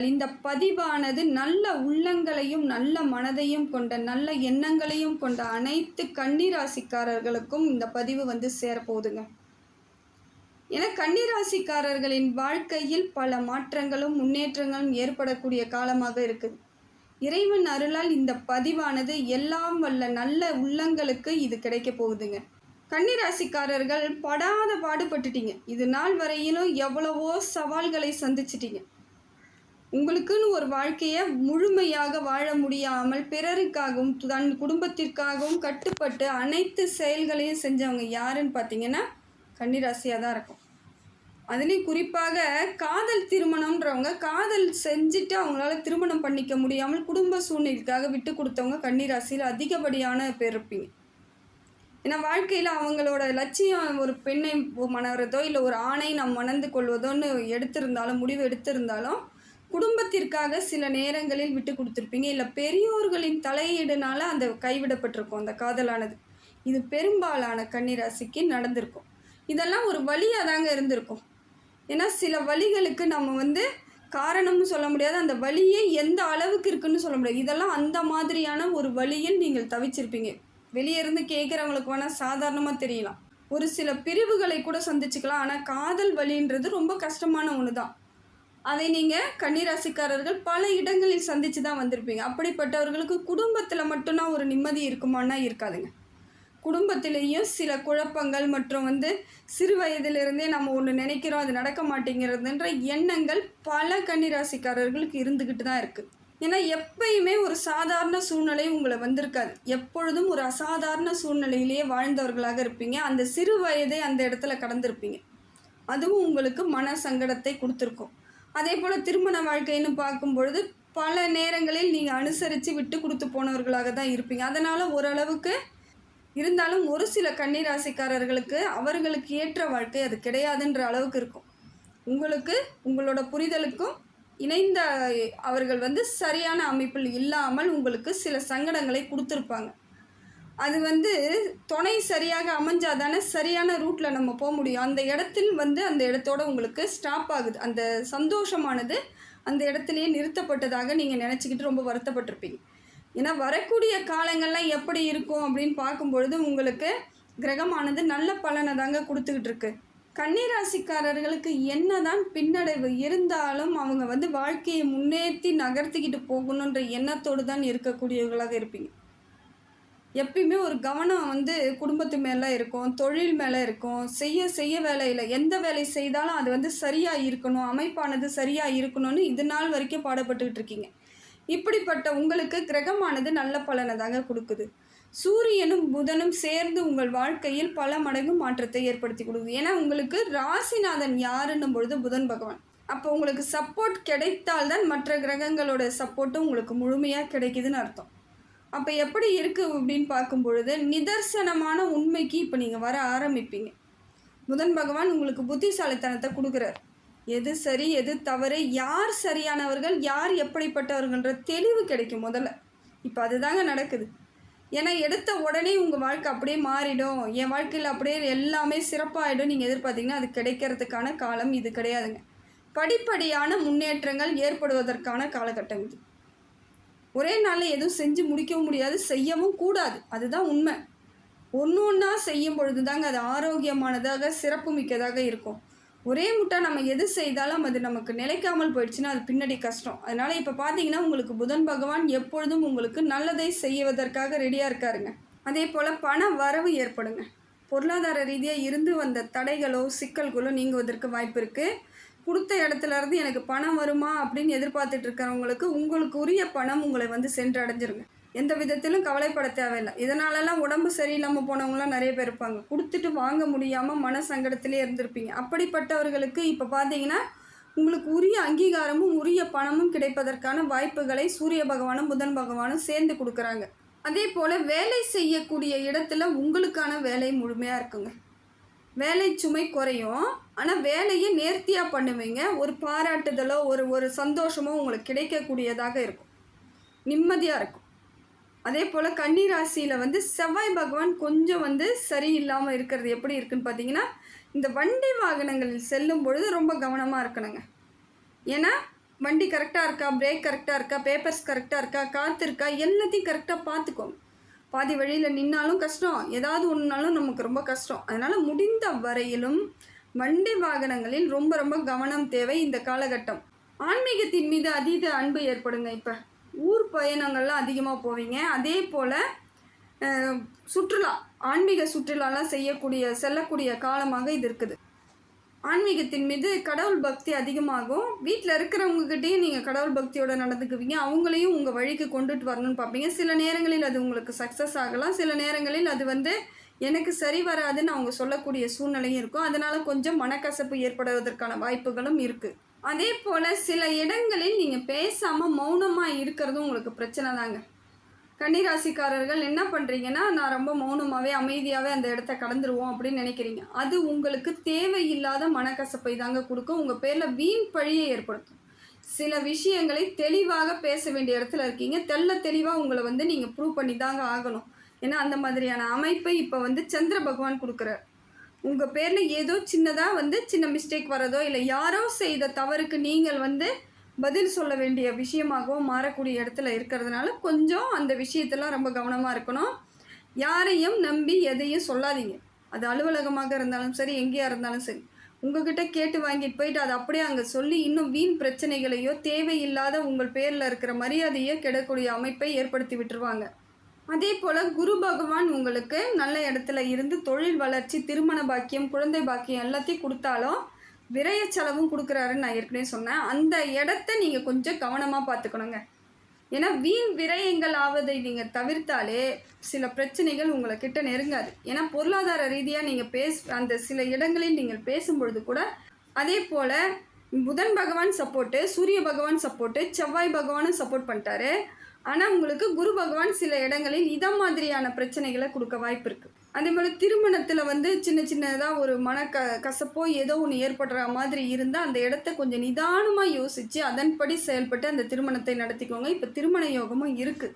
இந்த பதிவானது நல்ல உள்ளங்களையும் நல்ல மனதையும் கொண்ட நல்ல எண்ணங்களையும் கொண்ட அனைத்து கன்னிராசிக்காரர்களுக்கும் இந்த பதிவு வந்து சேரப்போகுதுங்க. ஏன்னா கன்னிராசிக்காரர்களின் வாழ்க்கையில் பல மாற்றங்களும் முன்னேற்றங்களும் ஏற்படக்கூடிய காலமாக இருக்குது. இறைவன் அருளால் இந்த பதிவானது எல்லாம் வல்ல நல்ல உள்ளங்களுக்கு இது கிடைக்க போகுதுங்க. கன்னிராசிக்காரர்கள் படாத பாடுபட்டுட்டீங்க. இது நாள் வரையிலும் எவ்வளவோ சவால்களை சந்திச்சிட்டீங்க. உங்களுக்குன்னு ஒரு வாழ்க்கையை முழுமையாக வாழ முடியாமல் பிறருக்காகவும் தன் குடும்பத்திற்காகவும் கட்டுப்பட்டு அனைத்து செயல்களையும் செஞ்சவங்க யாருன்னு பார்த்தீங்கன்னா கன்னிராசியாக தான் இருக்கும். அதுலேயும் குறிப்பாக காதல் திருமணம்ன்றவங்க காதல் செஞ்சுட்டு அவங்களால திருமணம் பண்ணிக்க முடியாமல் குடும்ப சூழ்நிலைக்காக விட்டு கொடுத்தவங்க கன்னிராசியில் அதிகப்படியான பேர் இருப்பீங்க. ஏன்னா வாழ்க்கையில் அவங்களோட லட்சியம் ஒரு பெண்ணை மணவதோ இல்லை ஒரு ஆணை நாம் மணந்து கொள்வதோன்னு முடிவு எடுத்திருந்தாலும் குடும்பத்திற்காக சில நேரங்களில் விட்டு கொடுத்துருப்பீங்க. இல்லை பெரியோர்களின் தலையீடுனால அந்த கைவிடப்பட்டிருக்கும் அந்த காதலானது. இது பெரும்பாலான கன்னிராசிக்கு நடந்திருக்கும். இதெல்லாம் ஒரு வழியாக தாங்க இருந்திருக்கும். ஏன்னா சில வழிகளுக்கு நம்ம காரணம்னு சொல்ல முடியாது, அந்த வழியே எந்த அளவுக்கு இருக்குன்னு சொல்ல முடியாது. இதெல்லாம் அந்த மாதிரியான ஒரு வழியில் நீங்கள் தவிச்சிருப்பீங்க. வெளியே இருந்து கேட்குறவங்களுக்கு வேணால் சாதாரணமாக தெரியலாம், ஒரு சில பிரிவுகளை கூட சந்திச்சுக்கலாம். ஆனால் காதல் வழின்றது ரொம்ப கஷ்டமான ஒன்று தான். அதை நீங்கள் கன்னிராசிக்காரர்கள் பல இடங்களில் சந்தித்து தான் வந்திருப்பீங்க. அப்படிப்பட்டவர்களுக்கு குடும்பத்தில் மட்டும்தான் ஒரு நிம்மதி இருக்குமானா இருக்காதுங்க. குடும்பத்திலேயும் சில குழப்பங்கள் மற்றும் சிறு வயதிலிருந்தே நம்ம ஒன்று நினைக்கிறோம் அது நடக்க மாட்டேங்கிறதுன்ற எண்ணங்கள் பல கன்னிராசிக்காரர்களுக்கு இருந்துக்கிட்டு தான் இருக்குது. ஏன்னா எப்பயுமே ஒரு சாதாரண சூழ்நிலை உங்களை வந்திருக்காது. எப்பொழுதும் ஒரு அசாதாரண சூழ்நிலையிலேயே வாழ்ந்தவர்களாக இருப்பீங்க. அந்த சிறு வயதை அந்த இடத்துல கடந்திருப்பீங்க. அதுவும் உங்களுக்கு மன சங்கடத்தை கொடுத்துருக்கும். அதே போல் திருமண வாழ்க்கைன்னு பார்க்கும் பொழுது பல நேரங்களில் நீங்கள் அனுசரித்து விட்டு கொடுத்து போனவர்களாக தான் இருப்பீங்க. அதனால் ஓரளவுக்கு இருந்தாலும் ஒரு சில கன்னிராசிக்காரர்களுக்கு அவர்களுக்கு ஏற்ற வாழ்க்கை அது கிடையாதுன்ற அளவுக்கு இருக்கும். உங்களுக்கு உங்களோட புரிதலுக்கும் இணைந்த அவர்கள் சரியான அமைப்பில் இல்லாமல் உங்களுக்கு சில சங்கடங்களை கொடுத்துருப்பாங்க. அது துணை சரியாக அமைஞ்சால் தானே சரியான ரூட்டில் நம்ம போக முடியும். அந்த இடத்தில் அந்த இடத்தோட உங்களுக்கு ஸ்டாப் ஆகுது. அந்த சந்தோஷமானது அந்த இடத்துலையே நிறுத்தப்பட்டதாக நீங்கள் நினச்சிக்கிட்டு ரொம்ப வருத்தப்பட்டிருப்பீங்க. ஏன்னா வரக்கூடிய காலங்கள்லாம் எப்படி இருக்கும் அப்படின்னு பார்க்கும்பொழுது உங்களுக்கு கிரகமானது நல்ல பலனை தாங்க கொடுத்துக்கிட்டு இருக்கு. கன்னிராசிக்காரர்களுக்கு என்ன தான் பின்னடைவு இருந்தாலும் அவங்க வாழ்க்கையை முன்னேற்றி நகர்த்திக்கிட்டு போகணுன்ற எண்ணத்தோடு தான் இருக்கக்கூடியவர்களாக இருப்பீங்க. எப்பயுமே ஒரு கவனம் குடும்பத்து மேலே இருக்கும், தொழில் மேலே இருக்கும். செய்ய வேலையில் எந்த வேலை செய்தாலும் அது சரியாக இருக்கணும், அமைப்பானது சரியாக இருக்கணும்னு இது நாள் வரைக்கும் பாடப்பட்டுக்கிட்டு இருக்கீங்க. இப்படிப்பட்ட உங்களுக்கு கிரகமானது நல்ல பலனை தாங்க கொடுக்குது. சூரியனும் புதனும் சேர்ந்து உங்கள் வாழ்க்கையில் பல மடங்கு மாற்றத்தை ஏற்படுத்தி கொடுக்குது. ஏன்னா உங்களுக்கு ராசிநாதன் யாருன்னும் பொழுது புதன் பகவான். அப்போ உங்களுக்கு சப்போர்ட் கிடைத்தால்தான் மற்ற கிரகங்களோட சப்போர்ட்டும் உங்களுக்கு முழுமையாக கிடைக்குதுன்னு அர்த்தம். அப்போ எப்படி இருக்குது அப்படின்னு பார்க்கும் பொழுது நிதர்சனமான உண்மைக்கு இப்போ நீங்கள் வர ஆரம்பிப்பீங்க. புதன் பகவான் உங்களுக்கு புத்திசாலித்தனத்தை கொடுக்குறார். எது சரி எது தவறு, யார் சரியானவர்கள் யார் எப்படிப்பட்டவர்கள்ன்ற தெளிவு கிடைக்கும் முதல்ல. இப்போ அதுதாங்க நடக்குது. ஏன்னா எடுத்த உடனே உங்கள் வாழ்க்கை அப்படியே மாறிடும், என் வாழ்க்கையில் அப்படியே எல்லாமே சிறப்பாகிடும் நீங்கள் எதிர்பார்த்தீங்கன்னா அது கிடைக்கிறதுக்கான காலம் இது கிடையாதுங்க. படிப்படியான முன்னேற்றங்கள் ஏற்படுவதற்கான காலகட்டம் இது. ஒரே நாளில் எதுவும் செஞ்சு முடிக்கவும் முடியாது, செய்யவும் கூடாது. அதுதான் உண்மை. ஒன்று ஒன்றா செய்யும் பொழுது தாங்க அது ஆரோக்கியமானதாக சிறப்பு மிக்கதாக இருக்கும். ஒரே முட்டா நம்ம எது செய்தாலும் அது நமக்கு நிலைக்காமல் போயிடுச்சுன்னா அது பின்னாடி கஷ்டம். அதனால் இப்போ பார்த்தீங்கன்னா உங்களுக்கு புதன் பகவான் எப்பொழுதும் உங்களுக்கு நல்லதை செய்வதற்காக ரெடியாக இருக்காருங்க. அதே போல் பண வரவு ஏற்படுங்க. பொருளாதார ரீதியாக இருந்து வந்த தடைகளோ சிக்கல்களோ நீங்குவதற்கு வாய்ப்பு இருக்குது. கொடுத்த இடத்துலேருந்து எனக்கு பணம் வருமா அப்படின்னு எதிர்பார்த்துட்டு இருக்கிறவங்களுக்கு உங்களுக்கு உரிய பணம் உங்களை சென்றடைஞ்சிருங்க. எந்த விதத்திலும் கவலைப்பட தேவையில்லை. இதனாலலாம் உடம்பு சரியில்லாமல் போனவங்களாம் நிறைய பேர் இருப்பாங்க. கொடுத்துட்டு வாங்க முடியாமல் மன சங்கடத்திலே இருந்திருப்பீங்க. அப்படிப்பட்டவர்களுக்கு இப்போ பார்த்தீங்கன்னா உங்களுக்கு உரிய அங்கீகாரமும் உரிய பணமும் கிடைப்பதற்கான வாய்ப்புகளை சூரிய பகவானும் புதன் பகவானும் சேர்ந்து கொடுக்குறாங்க. அதே போல் வேலை செய்யக்கூடிய இடத்துல உங்களுக்கான வேலை முழுமையாக இருக்குங்க. வேலை சுமை குறையும், ஆனால் வேலையை நேர்த்தியாக பண்ணுவீங்க. ஒரு பாராட்டுதலோ ஒரு சந்தோஷமோ உங்களுக்கு கிடைக்கக்கூடியதாக இருக்கும், நிம்மதியாக இருக்கும். அதே போல் கன்னிராசியில் செவ்வாய் பகவான் கொஞ்சம் சரியில்லாமல் இருக்கிறது எப்படி இருக்குன்னு பார்த்தீங்கன்னா இந்த வண்டி வாகனங்களில் செல்லும் பொழுது ரொம்ப கவனமாக இருக்கணுங்க. ஏன்னா வண்டி கரெக்டாக இருக்கா, பிரேக் கரெக்டாக இருக்கா, பேப்பர்ஸ் கரெக்டாக இருக்கா, காற்று இருக்கா, எல்லாத்தையும் கரெக்டாக பார்த்துக்கோங்க. பாதி வழியில் நின்னாலும் கஷ்டம், ஏதாவது ஒன்றுனாலும் நமக்கு ரொம்ப கஷ்டம். அதனால் முடிந்த வரையிலும் வண்டி வாகனங்களில் ரொம்ப ரொம்ப கவனம் தேவை இந்த காலகட்டம். ஆன்மீகத்தின் மீது அதீத அன்பு ஏற்படுங்க. இப்போ ஊர் பயணங்கள்லாம் அதிகமாக போவீங்க. அதே போல் சுற்றுலா, ஆன்மீக சுற்றுலாலாம் செல்லக்கூடிய காலமாக இது இருக்குது. ஆன்மீகத்தின் மீது கடவுள் பக்தி அதிகமாகும். வீட்டில் இருக்கிறவங்ககிட்டையும் நீங்கள் கடவுள் பக்தியோடு நடந்துக்குவீங்க. அவங்களையும் உங்கள் வழிக்கு கொண்டுட்டு வரணும்னு பார்ப்பீங்க. சில நேரங்களில் அது உங்களுக்கு சக்ஸஸ் ஆகலாம். சில நேரங்களில் அது எனக்கு சரி வராதுன்னு அவங்க சொல்லக்கூடிய சூழ்நிலையும் இருக்கும். அதனால் கொஞ்சம் மனக்கசப்பு ஏற்படுவதற்கான வாய்ப்புகளும் இருக்குது. அதே போல் சில இடங்களில் நீங்கள் பேசாமல் மௌனமாக இருக்கிறதும் உங்களுக்கு பிரச்சனை தாங்க. கன்னிராசிக்காரர்கள் என்ன பண்ணுறீங்கன்னா, நான் ரொம்ப மௌனமாகவே அமைதியாகவே அந்த இடத்த கடந்துருவோம் அப்படின்னு நினைக்கிறீங்க. அது உங்களுக்கு தேவையில்லாத மனக்கசப்பை தாங்க கொடுக்கும். உங்கள் பேரில் வீண் பழியை ஏற்படுத்தும். சில விஷயங்களை தெளிவாக பேச வேண்டிய இடத்துல இருக்கீங்க. தெளிவாக உங்களை நீங்கள் ப்ரூவ் பண்ணி தாங்க ஆகணும். ஏன்னா அந்த மாதிரியான அமைப்பை இப்போ சந்திர பகவான் கொடுக்குறார். உங்கள் பேரில் ஏதோ சின்னதாக சின்ன மிஸ்டேக் வரதோ, இல்லை யாரோ செய்த தவறுக்கு நீங்கள் பதில் சொல்ல வேண்டிய விஷயமாகவும் மாறக்கூடிய இடத்துல இருக்கிறதுனால கொஞ்சம் அந்த விஷயத்தெல்லாம் ரொம்ப கவனமாக இருக்கணும். யாரையும் நம்பி எதையும் சொல்லாதீங்க. அது அலுவலகமாக இருந்தாலும் சரி, எங்கேயா இருந்தாலும் சரி, உங்ககிட்ட கேட்டு வாங்கிட்டு போயிட்டு அதை அப்படியே அங்கே சொல்லி இன்னும் வீண் பிரச்சனைகளையோ தேவையில்லாத உங்கள் பேரில் இருக்கிற மரியாதையோ கெடக்கூடிய அமைப்பை ஏற்படுத்தி விட்டுருவாங்க. அதே போல் குரு பகவான் உங்களுக்கு நல்ல இடத்துல இருந்து தொழில் வளர்ச்சி, திருமண பாக்கியம், குழந்தை பாக்கியம் எல்லாத்தையும் கொடுத்தாலும் விரய செலவும் கொடுக்குறாருன்னு நான் ஏற்கனவே சொன்னேன். அந்த இடத்த நீங்கள் கொஞ்சம் கவனமாக பார்த்துக்கணுங்க. ஏன்னா வீண் விரயங்கள் ஆவதை நீங்கள் தவிர்த்தாலே சில பிரச்சனைகள் உங்களை கிட்ட நெருங்காது. ஏன்னா பொருளாதார ரீதியாக நீங்கள் அந்த சில இடங்களில் நீங்கள் பேசும்பொழுது கூட அதே போல் புதன் பகவான் சப்போர்ட்டு, சூரிய பகவான் சப்போர்ட்டு, செவ்வாய் பகவானும் சப்போர்ட் பண்ணிட்டாரு. ஆனால் உங்களுக்கு குரு பகவான் சில இடங்களில் மாதிரியான பிரச்சனைகளை கொடுக்க வாய்ப்பு இருக்குது. அதே போல் திருமணத்தில் சின்னதாக ஒரு கசப்போ ஏதோ ஒன்று ஏற்படுற மாதிரி இருந்தால் அந்த இடத்த கொஞ்சம் நிதானமாக யோசித்து அதன்படி செயல்பட்டு அந்த திருமணத்தை நடத்திக்கோங்க. இப்போ திருமண யோகமும் இருக்குது.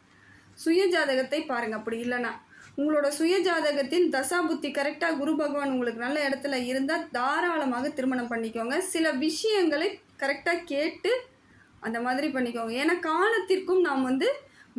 சுய ஜாதகத்தை பாருங்கள். அப்படி இல்லைன்னா உங்களோட சுய ஜாதகத்தில் தசாபுத்தி கரெக்டாக குரு பகவான் உங்களுக்கு நல்ல இடத்துல இருந்தால் தாராளமாக திருமணம் பண்ணிக்கோங்க. சில விஷயங்களை கரெக்டாக கேட்டு அந்த மாதிரி பண்ணிக்கோங்க. ஏன்னா காலத்திற்கும் நாம்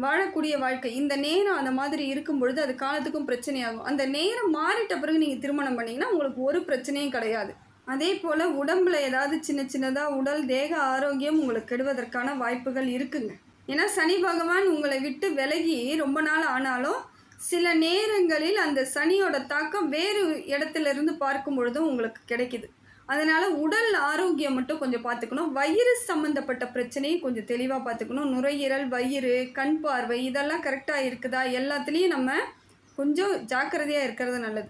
வாழக்கூடிய வாழ்க்கை இந்த நேரம் அந்த மாதிரி இருக்கும் பொழுது அது காலத்துக்கும் பிரச்சனையாகும். அந்த நேரம் மாறிட்ட பிறகு நீங்கள் திருமணம் பண்ணிங்கன்னா உங்களுக்கு ஒரு பிரச்சனையும் கிடையாது. அதே போல் உடம்பில் ஏதாவது சின்னதாக உடல் தேக ஆரோக்கியம் உங்களுக்கு கெடுவதற்கான வாய்ப்புகள் இருக்குங்க. ஏன்னா சனி பகவான் உங்களை விட்டு விலகி ரொம்ப நாள் ஆனாலும் சில நேரங்களில் அந்த சனியோட தாக்கம் வேறு இடத்துலேருந்து பார்க்கும் பொழுதும் உங்களுக்கு கிடைக்குது. அதனால் உடல் ஆரோக்கியம் மட்டும் கொஞ்சம் பார்த்துக்கணும். வயிறு சம்மந்தப்பட்ட பிரச்சனையும் கொஞ்சம் தெளிவாக பார்த்துக்கணும். நுரையீரல், வயிறு, கண் பார்வை இதெல்லாம் கரெக்டாக இருக்குதா, எல்லாத்துலேயும் நம்ம கொஞ்சம் ஜாக்கிரதையாக இருக்கிறது நல்லது.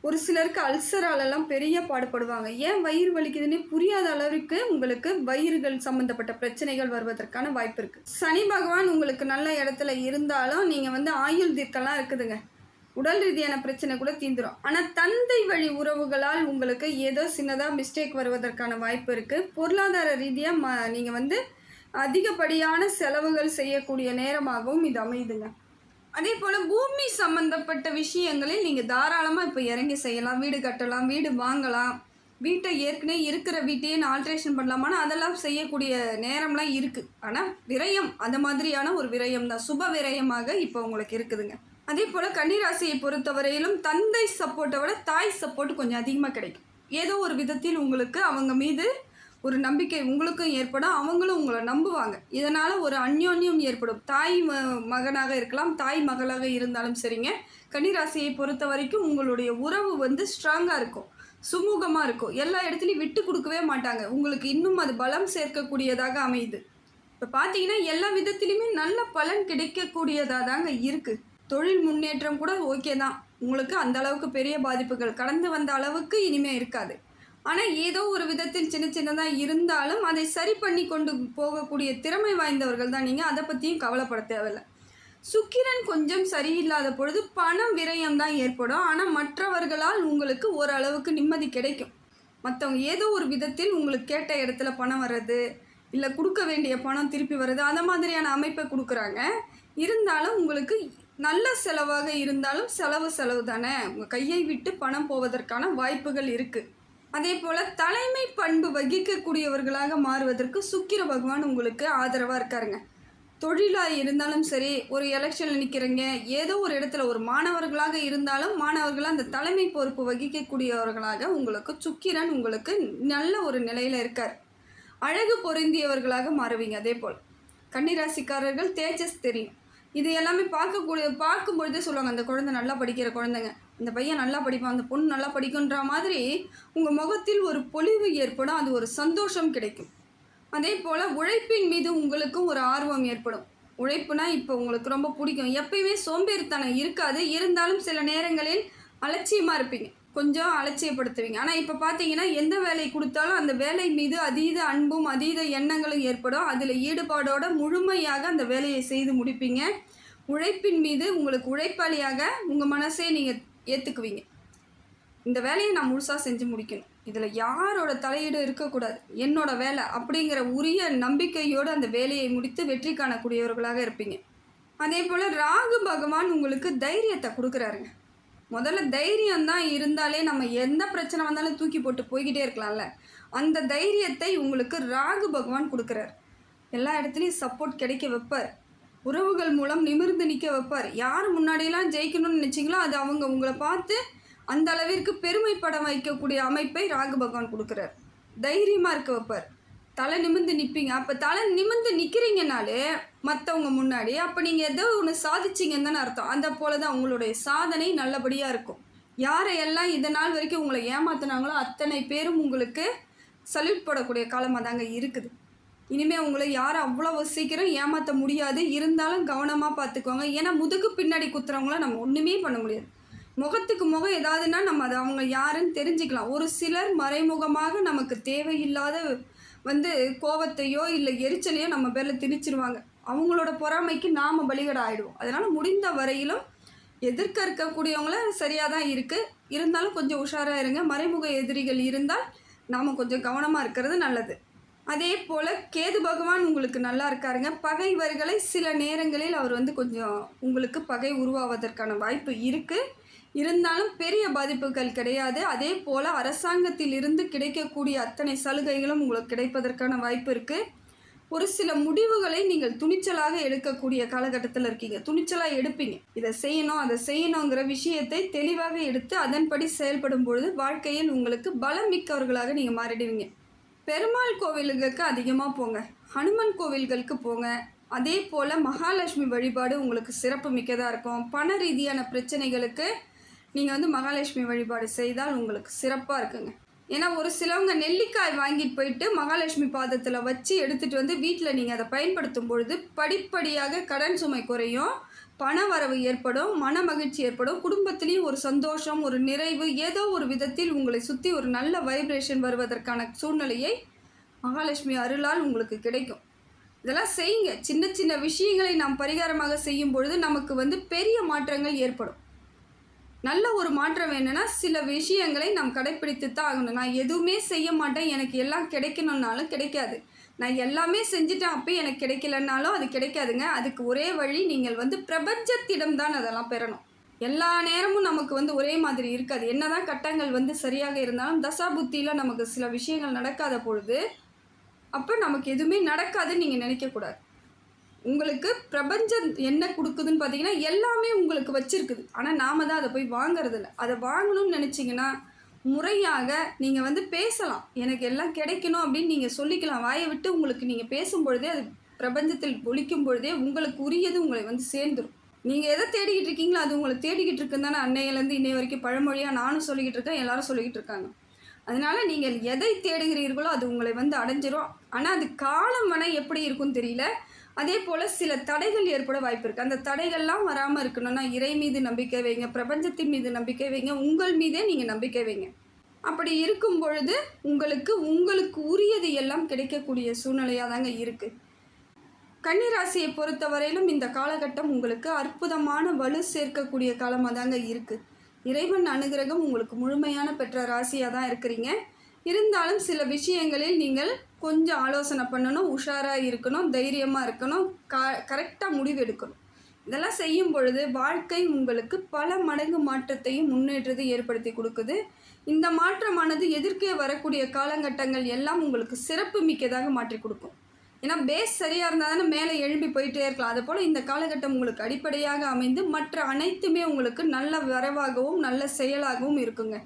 ஒரு சிலருக்கு அல்சராலெல்லாம் பெரிய பாடுபடுவாங்க. ஏன் வயிறு வலிக்குதுன்னே புரியாத அளவுக்கு உங்களுக்கு வயிறுகள் சம்மந்தப்பட்ட பிரச்சனைகள் வருவதற்கான வாய்ப்பு இருக்குது. சனி பகவான் உங்களுக்கு நல்ல இடத்துல இருந்தாலும் நீங்கள் ஆயுள் தீர்க்கெல்லாம் இருக்குதுங்க. உடல் ரீதியான பிரச்சனை கூட தீந்துடும். ஆனால் தந்தை வழி உறவுகளால் உங்களுக்கு ஏதோ சின்னதாக மிஸ்டேக் வருவதற்கான வாய்ப்பு இருக்குது. பொருளாதார ரீதியாக நீங்கள் அதிகப்படியான செலவுகள் செய்யக்கூடிய நேரமாகவும் இது அமையுதுங்க. அதே போல் பூமி சம்மந்தப்பட்ட விஷயங்களில் நீங்கள் தாராளமாக இப்போ இறங்கி செய்யலாம். வீடு கட்டலாம், வீடு வாங்கலாம், வீட்டை ஏற்கனவே இருக்கிற வீட்டையே ஆல்ட்ரேஷன் பண்ணலாமான்னா அதெல்லாம் செய்யக்கூடிய நேரம்லாம் இருக்குது. ஆனால் விரயம் அந்த மாதிரியான ஒரு விரயம் தான், சுப விரயமாக இப்போ உங்களுக்கு இருக்குதுங்க. அதே போல் கன்னிராசியை பொறுத்தவரையிலும் தந்தை சப்போர்ட்டை விட தாய் சப்போர்ட் கொஞ்சம் அதிகமாக கிடைக்கும். ஏதோ ஒரு விதத்தில் உங்களுக்கு அவங்க மீது ஒரு நம்பிக்கை உங்களுக்கும் ஏற்படும், அவங்களும் உங்களை நம்புவாங்க. இதனால் ஒரு அந்யோன்யம் ஏற்படும். தாய் மகனாக இருக்கலாம், தாய் மகளாக இருந்தாலும் சரிங்க. கன்னிராசியை பொறுத்த வரைக்கும் உங்களுடைய உறவு ஸ்ட்ராங்காக இருக்கும், சுமூகமாக இருக்கும். எல்லா இடத்துலையும் விட்டு கொடுக்கவே மாட்டாங்க. உங்களுக்கு இன்னும் அது பலம் சேர்க்கக்கூடியதாக அமையுது. இப்போ பார்த்தீங்கன்னா எல்லா விதத்துலையுமே நல்ல பலன் கிடைக்கக்கூடியதாக தாங்க இருக்குது. தொழில் முன்னேற்றம் கூட ஓகே தான். உங்களுக்கு அந்த அளவுக்கு பெரிய பாதிப்புகள் கடந்து வந்த அளவுக்கு இனிமேல் இருக்காது. ஆனால் ஏதோ ஒரு விதத்தில் சின்னதாக இருந்தாலும் அதை சரி பண்ணி கொண்டு போகக்கூடிய திறமை வாய்ந்தவர்கள் தான் நீங்கள். அதை பற்றியும் கவலைப்பட தேவையில்லை. சுக்கிரன் கொஞ்சம் சரியில்லாத பொழுது பணம் விரயம் தான் ஏற்படும். ஆனால் மற்றவர்களால் உங்களுக்கு ஓரளவுக்கு நிம்மதி கிடைக்கும். மற்றவங்க ஏதோ ஒரு விதத்தில் உங்களுக்கு கேட்ட இடத்துல பணம் வர்றது, இல்லை கொடுக்க வேண்டிய பணம் திருப்பி வர்றது, அந்த மாதிரியான அமைப்பை கொடுக்குறாங்க. இருந்தாலும் உங்களுக்கு நல்ல செலவாக இருந்தாலும் செலவு தானே, உங்கள் கையை விட்டு பணம் போவதற்கான வாய்ப்புகள் இருக்குது. அதே போல் தலைமை பண்பு வகிக்கக்கூடியவர்களாக மாறுவதற்கு சுக்கிர பகவான் உங்களுக்கு ஆதரவாக இருக்காருங்க. தொழிலாக இருந்தாலும் சரி, ஒரு எலெக்ஷனில் நிற்கிறீங்க, ஏதோ ஒரு இடத்துல ஒரு மாணவர்களாக இருந்தாலும் மாணவர்களாக அந்த தலைமை பொறுப்பு வகிக்கக்கூடியவர்களாக உங்களுக்கு சுக்கிரன் உங்களுக்கு நல்ல ஒரு நிலையில் இருக்கார். அழகு பொருந்தியவர்களாக மாறுவீங்க. அதே போல் கன்னிராசிக்காரர்கள் தேஜஸ் தெரியும். இது எல்லாமே பார்க்கும்பொழுதே சொல்லுவாங்க, அந்த குழந்தை நல்லா படிக்கிற குழந்தைங்க, இந்த பையன் நல்லா படிப்பான், அந்த பொண்ணு நல்லா படிக்குன்ற மாதிரி உங்கள் முகத்தில் ஒரு பொலிவு ஏற்படும். அது ஒரு சந்தோஷம் கிடைக்கும். அதே போல் உழைப்பின் மீது உங்களுக்கும் ஒரு ஆர்வம் ஏற்படும். உழைப்புனா இப்போ உங்களுக்கு ரொம்ப பிடிக்கும். எப்பயுமே சோம்பேறித்தனம் இருக்காது, இருந்தாலும் சில நேரங்களில் அலட்சியமாக இருப்பீங்க, கொஞ்சம் அலட்சியப்படுத்துவீங்க. ஆனால் இப்போ பார்த்தீங்கன்னா எந்த வேலை கொடுத்தாலும் அந்த வேலை மீது அதீத அன்பும் அதீத எண்ணங்களும் ஏற்படும். அதில் ஈடுபாடோட முழுமையாக அந்த வேலையை செய்து முடிப்பீங்க. உழைப்பின் மீது உங்களுக்கு உழைப்பாளியாக உங்கள் மனசே நீங்கள் ஏற்றுக்குவீங்க. இந்த வேலையை நான் முழுசாக செஞ்சு முடிக்கணும், இதில் யாரோட தலையீடு இருக்கக்கூடாது, என்னோட வேலை அப்படிங்கிற உரிய நம்பிக்கையோடு அந்த வேலையை முடித்து வெற்றி காணக்கூடியவர்களாக இருப்பீங்க. அதே போல் ராகு பகவான் உங்களுக்கு தைரியத்தை கொடுக்குறாருங்க. முதல்ல தைரியம்தான் இருந்தாலே நம்ம எந்த பிரச்சனை வந்தாலும் தூக்கி போட்டு போய்கிட்டே இருக்கலாம்ல, அந்த தைரியத்தை உங்களுக்கு ராகு பகவான் கொடுக்குறார். எல்லா இடத்துலையும் சப்போர்ட் கிடைக்க வைப்பார். உறவுகள் மூலம் நிமிர்ந்து நிற்க வைப்பார். யார் முன்னாடியெல்லாம் ஜெயிக்கணும்னு நினச்சிங்களோ அது அவங்க உங்களை பார்த்து அந்த அளவிற்கு பெருமைப்பட வைக்கக்கூடிய அமைப்பை ராகு பகவான் கொடுக்குறார். தைரியமாக இருக்க வைப்பார். தலை நிமிர்ந்து நிற்பீங்க. அப்போ தலை நிமிர்ந்து நிற்கிறீங்கனாலே மற்றவங்க முன்னாடி அப்போ நீங்கள் ஏதோ ஒன்று சாதிச்சிங்கன்னு தானே அர்த்தம். அந்த போல தான் உங்களுடைய சாதனை நல்லபடியாக இருக்கும். யாரையெல்லாம் இதை நாள் வரைக்கும் உங்களை ஏமாத்தினாங்களோ அத்தனை பேரும் உங்களுக்கு சல்யூட் போடக்கூடிய காலமாக தாங்க இருக்குது. இனிமேல் உங்களை யாரும் அவ்வளோ சீக்கிரம் ஏமாற்ற முடியாது. இருந்தாலும் கவனமாக பார்த்துக்கோங்க. ஏன்னா முதுகு பின்னாடி குத்துறவங்கள நம்ம ஒன்றுமே பண்ண முடியாது. முகத்துக்கு முகம் ஏதாவதுன்னா நம்ம அதை அவங்க யாருன்னு தெரிஞ்சுக்கலாம். ஒரு சிலர் மறைமுகமாக நமக்கு தேவையில்லாத கோபத்தையோ இல்லை எரிச்சலையோ நம்ம பேரில் திணிச்சிருவாங்க. அவங்களோட பொறாமைக்கு நாம் பலிகடை ஆகிடுவோம். அதனால் முடிந்த வரையிலும் எதிர்க்க இருக்கக்கூடியவங்கள சரியாக தான் இருக்குது, இருந்தாலும் கொஞ்சம் உஷாராக இருங்க. மறைமுக எதிரிகள் இருந்தால் நாம் கொஞ்சம் கவனமாக இருக்கிறது நல்லது. அதே போல் கேது பகவான் உங்களுக்கு நல்லா இருக்காருங்க. பகைவர்களை சில நேரங்களில் அவர் கொஞ்சம் உங்களுக்கு பகை உருவாவதற்கான வாய்ப்பு இருக்குது. இருந்தாலும் பெரிய பாதிப்புகள் கிடையாது. அதே போல் அரசாங்கத்தில் இருந்து கிடைக்கக்கூடிய அத்தனை சலுகைகளும் உங்களுக்கு கிடைப்பதற்கான வாய்ப்பு இருக்குது. ஒரு சில முடிவுகளை நீங்கள் துணிச்சலாக எடுக்கக்கூடிய காலகட்டத்தில் இருக்கீங்க. துணிச்சலாக எடுப்பீங்க. இதை செய்யணும் அதை செய்யணுங்கிற விஷயத்தை தெளிவாக எடுத்து அதன்படி செயல்படும் பொழுது வாழ்க்கையில் உங்களுக்கு பலம் மிக்கவர்களாக நீங்கள் மாறிடுவீங்க. பெருமாள் கோவில்களுக்கு அதிகமாக போங்க, ஹனுமன் கோவில்களுக்கு போங்க. அதே போல் மகாலட்சுமி வழிபாடு உங்களுக்கு சிறப்பு மிக்கதாக இருக்கும். பண ரீதியான பிரச்சனைகளுக்கு நீங்கள் மகாலட்சுமி வழிபாடு செய்தால் உங்களுக்கு சிறப்பாக இருக்குங்க. ஏன்னா ஒரு சிலவங்க நெல்லிக்காய் வாங்கிட்டு போயிட்டு மகாலட்சுமி பாதத்தில் வச்சு எடுத்துகிட்டு வீட்டில் நீங்கள் அதை பயன்படுத்தும் பொழுது படிப்படியாக கடன் சுமை குறையும், பண வரவு ஏற்படும், மன மகிழ்ச்சி ஏற்படும், குடும்பத்திலையும் ஒரு சந்தோஷம், ஒரு நிறைவு, ஏதோ ஒரு விதத்தில் உங்களை சுற்றி ஒரு நல்ல வைப்ரேஷன் வருவதற்கான சூழ்நிலையை மகாலட்சுமி அருளால் உங்களுக்கு கிடைக்கும். இதெல்லாம் செய்யுங்க. சின்ன சின்ன விஷயங்களை நாம் பரிகாரமாக செய்யும் பொழுது நமக்கு பெரிய மாற்றங்கள் ஏற்படும். நல்ல ஒரு மாற்றம் வேணும்னா சில விஷயங்களை நாம் கடைப்பிடித்து தான் ஆகணும். நான் எதுவுமே செய்ய மாட்டேன், எனக்கு எல்லாம் கிடைக்கணுன்னாலும் கிடைக்காது. நான் எல்லாமே செஞ்சுட்டேன் அப்போ எனக்கு கிடைக்கலன்னாலும் அது கிடைக்காதுங்க. அதுக்கு ஒரே வழி, நீங்கள் பிரபஞ்சத்திடம் தான் அதெல்லாம் பெறணும். எல்லா நேரமும் நமக்கு ஒரே மாதிரி இருக்காது. என்னதான் கட்டங்கள் சரியாக இருந்தாலும் தசாபுத்தியில் நமக்கு சில விஷயங்கள் நடக்காத பொழுது அப்போ நமக்கு எதுவுமே நடக்காதுன்னு நீங்கள் நினைக்கக்கூடாது. உங்களுக்கு பிரபஞ்சம் என்ன கொடுக்குதுன்னு பார்த்தீங்கன்னா எல்லாமே உங்களுக்கு வச்சுருக்குது. ஆனால் நாம் தான் அதை போய் வாங்கிறதில்ல. அதை வாங்கணும்னு நினச்சிங்கன்னா முறையாக நீங்கள் பேசலாம். எனக்கு எல்லாம் கிடைக்கணும் அப்படின்னு நீங்கள் சொல்லிக்கலாம். வாயை விட்டு உங்களுக்கு நீங்கள் பேசும்பொழுதே அது பிரபஞ்சத்தில் ஒலிக்கும் பொழுதே உங்களுக்கு உரியது உங்களை சேர்ந்துடும். நீங்கள் எதை தேடிக்கிட்டு இருக்கீங்களோ அது உங்களை தேடிக்கிட்டு இருக்குன்னு தானே அன்னையிலேருந்து இன்னை வரைக்கும் பழமொழியாக நானும் சொல்லிக்கிட்டு இருக்கேன், எல்லாரும் சொல்லிக்கிட்டு இருக்காங்க. அதனால் நீங்கள் எதை தேடுகிறீர்களோ அது உங்களை அடைஞ்சிரும். ஆனால் அது காலம் வரை எப்படி இருக்குன்னு தெரியல. அதே போல் சில தடைகள் ஏற்பட வாய்ப்பு இருக்குது. அந்த தடைகள்லாம் வராமல் இருக்கணும்னா இறை மீது நம்பிக்கை வைங்க, பிரபஞ்சத்தின் மீது நம்பிக்கை வைங்க, உங்கள் மீதே நீங்கள் நம்பிக்கை வைங்க. அப்படி இருக்கும் பொழுது உங்களுக்கு உரியது எல்லாம் கிடைக்கக்கூடிய சூழ்நிலையாக தாங்க இருக்குது. கன்னிராசியை பொறுத்தவரையிலும் இந்த காலகட்டம் உங்களுக்கு அற்புதமான வலு சேர்க்கக்கூடிய காலமாக தாங்க இருக்குது. இறைவன் அனுகிரகம் உங்களுக்கு முழுமையான பெற்ற ராசியாக தான் இருக்கிறீங்க. இருந்தாலும் சில விஷயங்களில் நீங்கள் கொஞ்சம் ஆலோசனை பண்ணணும், உஷாராக இருக்கணும், தைரியமாக இருக்கணும், கரெக்டாக முடிவு எடுக்கணும். இதெல்லாம் செய்யும் பொழுது வாழ்க்கை உங்களுக்கு பல மடங்கு மாற்றத்தையும் முன்னேற்றத்தையும் ஏற்படுத்தி கொடுக்குது. இந்த மாற்றமானது எதிர்க்கே வரக்கூடிய காலகட்டங்கள் எல்லாம் உங்களுக்கு சிறப்பு மிக்கதாக மாற்றி கொடுக்கும். ஏன்னா பேஸ் சரியாக இருந்தால் தானே மேலே எழும்பி போயிட்டே இருக்கலாம். அதுபோல் இந்த காலகட்டம் உங்களுக்கு அடிப்படையாக அமைந்து மற்ற அனைத்துமே உங்களுக்கு நல்ல வரவாகவும் நல்ல செயலாகவும் இருக்குங்க.